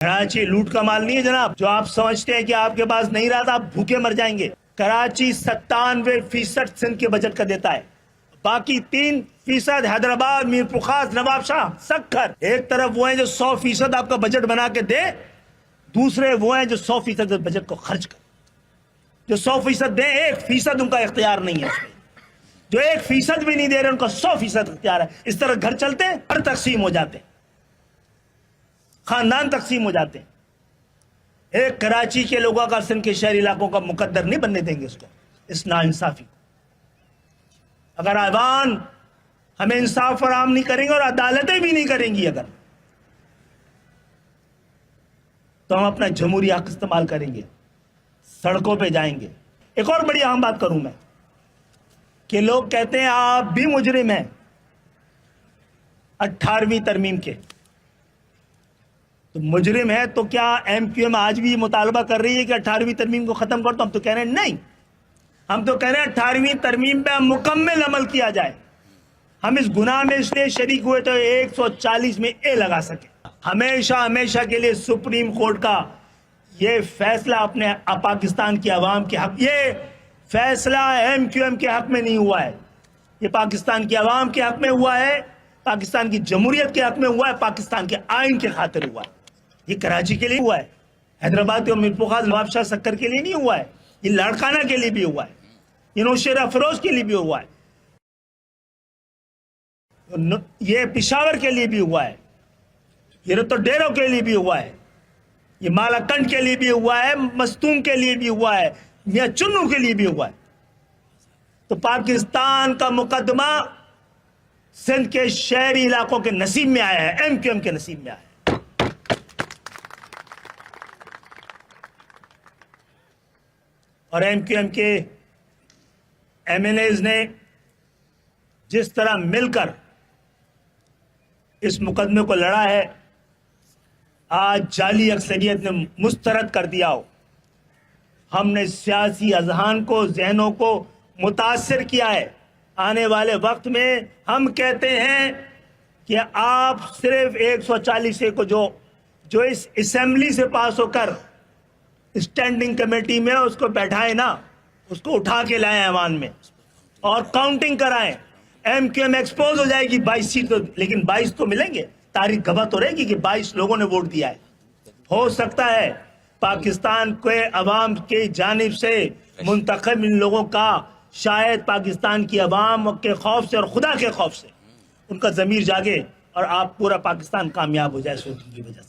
کراچی لوٹ کا مال نہیں ہے جناب جو آپ سمجھتے ہیں کہ آپ کے پاس نہیں رہا تھا آپ بھوکے مر جائیں گے۔ کراچی 97% سندھ کے بجٹ کا دیتا ہے، باقی 3% حیدرآباد، میرپور خاص، نواب شاہ، سکھر۔ ایک طرف وہ ہیں جو 100% آپ کا بجٹ بنا کے دے، دوسرے وہ ہیں جو 100% بجٹ کو خرچ کر، جو 100% دیں 1% ان کا اختیار نہیں ہے اس میں، جو 1% بھی نہیں دے رہے ان کا 100% اختیار ہے۔ اس طرح گھر چلتے ہیں، گھر تقسیم ہو جاتے ہیں، خاندان تقسیم ہو جاتے ہیں۔ ایک کراچی کے لوگوں کا سندھ کے شہری علاقوں کا مقدر نہیں بننے دیں گے اس کو، اس ناانصافی کو۔ اگر عوام ہمیں انصاف فراہم نہیں کریں گے اور عدالتیں بھی نہیں کریں گی اگر، تو ہم اپنا جمہوری حق استعمال کریں گے، سڑکوں پہ جائیں گے۔ ایک اور بڑی اہم بات کروں میں کہ لوگ کہتے ہیں آپ بھی مجرم ہیں 18ویں ترمیم کے، تو مجرم ہے تو کیا ایم کیو ایم آج بھی مطالبہ کر رہی ہے کہ 18ویں ترمیم کو ختم کر دو؟ ہم تو کہہ رہے ہیں نہیں، ہم تو کہہ رہے ہیں 18ویں ترمیم پہ مکمل عمل کیا جائے۔ ہم اس گناہ میں اس لیے شریک ہوئے تو 140 میں اے لگا سکے۔ ہمیشہ کے لیے سپریم کورٹ کا یہ فیصلہ اپنے پاکستان کی عوام کے حق، یہ فیصلہ ایم کیو ایم کے حق میں نہیں ہوا ہے، یہ پاکستان کی عوام کے حق میں ہوا ہے، پاکستان کی جمہوریت کے حق میں ہوا ہے، پاکستان کے آئین کے خاطر ہوا ہے۔ یہ کراچی کے لیے ہوا ہے، حیدرآباد اور میرپور خاص، نواب شاہ، سکر کے لیے نہیں ہوا ہے، یہ لاڑکانہ کے لیے بھی ہوا ہے، یہ نوشہر افروز کے لیے بھی ہوا ہے، یہ پشاور کے لیے بھی ہوا ہے، یہ رتو ڈیرو کے لیے بھی ہوا ہے، یہ مالا کنڈ کے لیے بھی ہوا ہے، مستون کے لیے بھی ہوا ہے، میاں چنو کے لیے بھی ہوا ہے۔ تو پاکستان کا مقدمہ سندھ کے شہری علاقوں کے نصیب میں آیا ہے، ایم کیو ایم کے نصیب میں آیا ہے۔ اور ایم کیو ایم کے ایم این ایز نے جس طرح مل کر اس مقدمے کو لڑا ہے، آج جعلی اکثریت نے مسترد کر دیا ہو، ہم نے سیاسی اذہان کو، ذہنوں کو متاثر کیا ہے۔ آنے والے وقت میں ہم کہتے ہیں کہ آپ صرف 140 کو جو اس اسمبلی سے پاس ہو کر اسٹینڈنگ کمیٹی میں اس کو بیٹھائیں نا، اس کو اٹھا کے لائیں ایوان میں اور کاؤنٹنگ کرائیں۔ ایم کیو ایم ایکسپوز ہو جائے گی 22 سیٹ، لیکن 22 تو ملیں گے، تاریخ گواہ تو رہے گی کہ 22 لوگوں نے ووٹ دیا ہے۔ ہو سکتا ہے پاکستان کے عوام کی جانب سے منتخب ان لوگوں کا شاید پاکستان کی عوام کے خوف سے اور خدا کے خوف سے ان کا ضمیر جاگے اور آپ پورا پاکستان کامیاب ہو جائے اس ووٹنگ کی وجہ سے۔